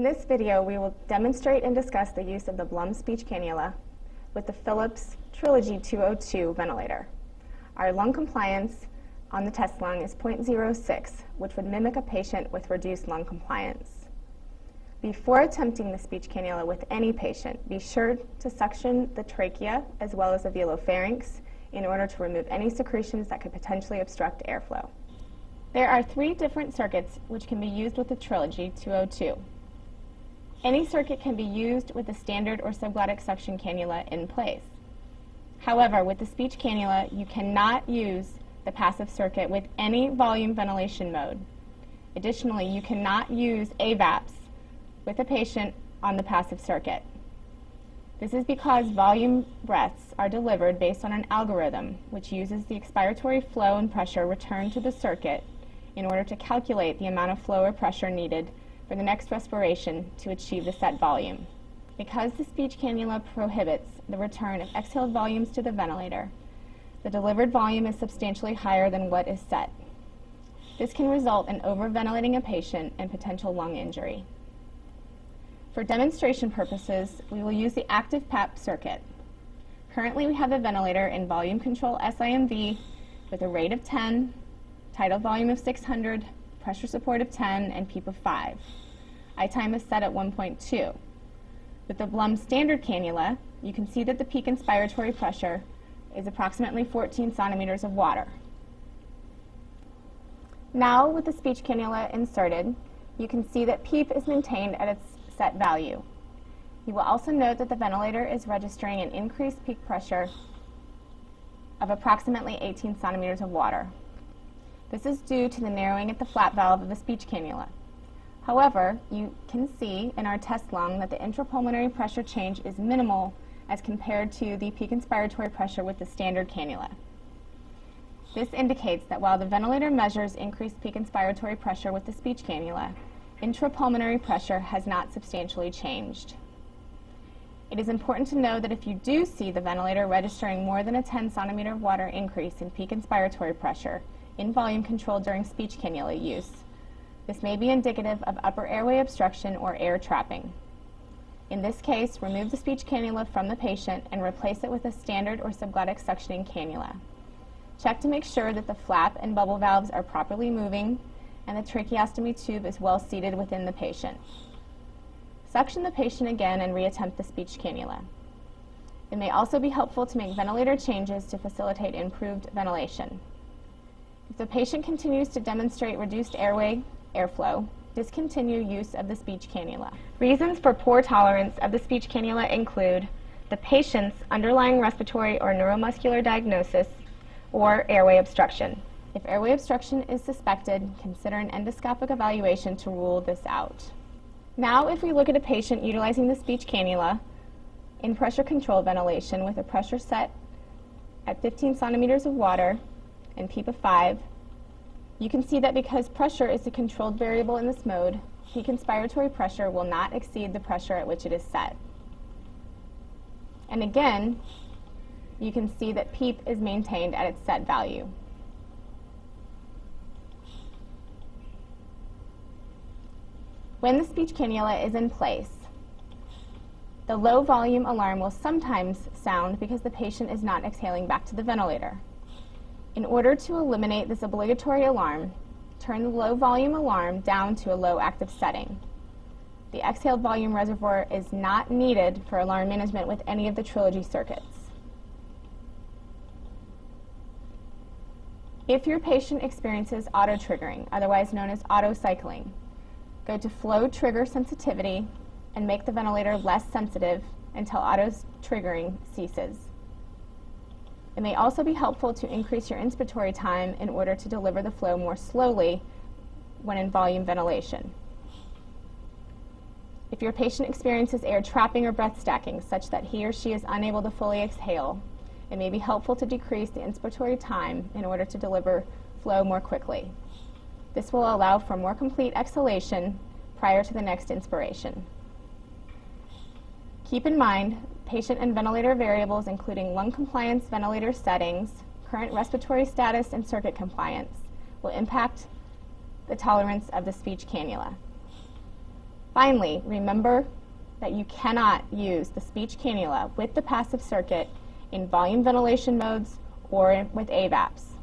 In this video, we will demonstrate and discuss the use of the Blom speech cannula with the Philips Trilogy 202 ventilator. Our lung compliance on the test lung is 0.06, which would mimic a patient with reduced lung compliance. Before attempting the speech cannula with any patient, be sure to suction the trachea as well as the velopharynx in order to remove any secretions that could potentially obstruct airflow. There are 3 different circuits which can be used with the Trilogy 202. Any circuit can be used with the standard or subglottic suction cannula in place. However, with the speech cannula, you cannot use the passive circuit with any volume ventilation mode. Additionally, you cannot use AVAPs with a patient on the passive circuit. This is because volume breaths are delivered based on an algorithm which uses the expiratory flow and pressure returned to the circuit in order to calculate the amount of flow or pressure needed for the next respiration to achieve the set volume. Because the speech cannula prohibits the return of exhaled volumes to the ventilator, the delivered volume is substantially higher than what is set. This can result in overventilating a patient and potential lung injury. For demonstration purposes, we will use the active PAP circuit. Currently, we have the ventilator in volume control SIMV with a rate of 10, tidal volume of 600, pressure support of 10, and PEEP of 5. I-time is set at 1.2. With the Blom standard cannula, you can see that the peak inspiratory pressure is approximately 14 centimeters of water. Now, with the speech cannula inserted, you can see that PEEP is maintained at its set value. You will also note that the ventilator is registering an increased peak pressure of approximately 18 centimeters of water. This is due to the narrowing at the flap valve of the speech cannula. However, you can see in our test lung that the intrapulmonary pressure change is minimal as compared to the peak inspiratory pressure with the standard cannula. This indicates that while the ventilator measures increased peak inspiratory pressure with the speech cannula, intrapulmonary pressure has not substantially changed. It is important to know that if you do see the ventilator registering more than a 10 centimeter of water increase in peak inspiratory pressure in volume control during speech cannula use, this may be indicative of upper airway obstruction or air trapping. In this case, remove the speech cannula from the patient and replace it with a standard or subglottic suctioning cannula. Check to make sure that the flap and bubble valves are properly moving and the tracheostomy tube is well seated within the patient. Suction the patient again and reattempt the speech cannula. It may also be helpful to make ventilator changes to facilitate improved ventilation. If the patient continues to demonstrate reduced airway airflow, discontinue use of the speech cannula. Reasons for poor tolerance of the speech cannula include the patient's underlying respiratory or neuromuscular diagnosis or airway obstruction. If airway obstruction is suspected, consider an endoscopic evaluation to rule this out. Now, if we look at a patient utilizing the speech cannula in pressure control ventilation with a pressure set at 15 centimeters of water and PEEP of 5, you can see that because pressure is the controlled variable in this mode, peak inspiratory pressure will not exceed the pressure at which it is set. And again, you can see that PEEP is maintained at its set value. When the speech cannula is in place, the low volume alarm will sometimes sound because the patient is not exhaling back to the ventilator. In order to eliminate this obligatory alarm, turn the low volume alarm down to a low active setting. The exhaled volume reservoir is not needed for alarm management with any of the Trilogy circuits. If your patient experiences auto-triggering, otherwise known as auto-cycling, go to flow trigger sensitivity and make the ventilator less sensitive until auto-triggering ceases. It may also be helpful to increase your inspiratory time in order to deliver the flow more slowly when in volume ventilation. If your patient experiences air trapping or breath stacking such that he or she is unable to fully exhale, it may be helpful to decrease the inspiratory time in order to deliver flow more quickly. This will allow for more complete exhalation prior to the next inspiration. Keep in mind, patient and ventilator variables including lung compliance, ventilator settings, current respiratory status, and circuit compliance will impact the tolerance of the speech cannula. Finally, remember that you cannot use the speech cannula with the passive circuit in volume ventilation modes or with AVAPs.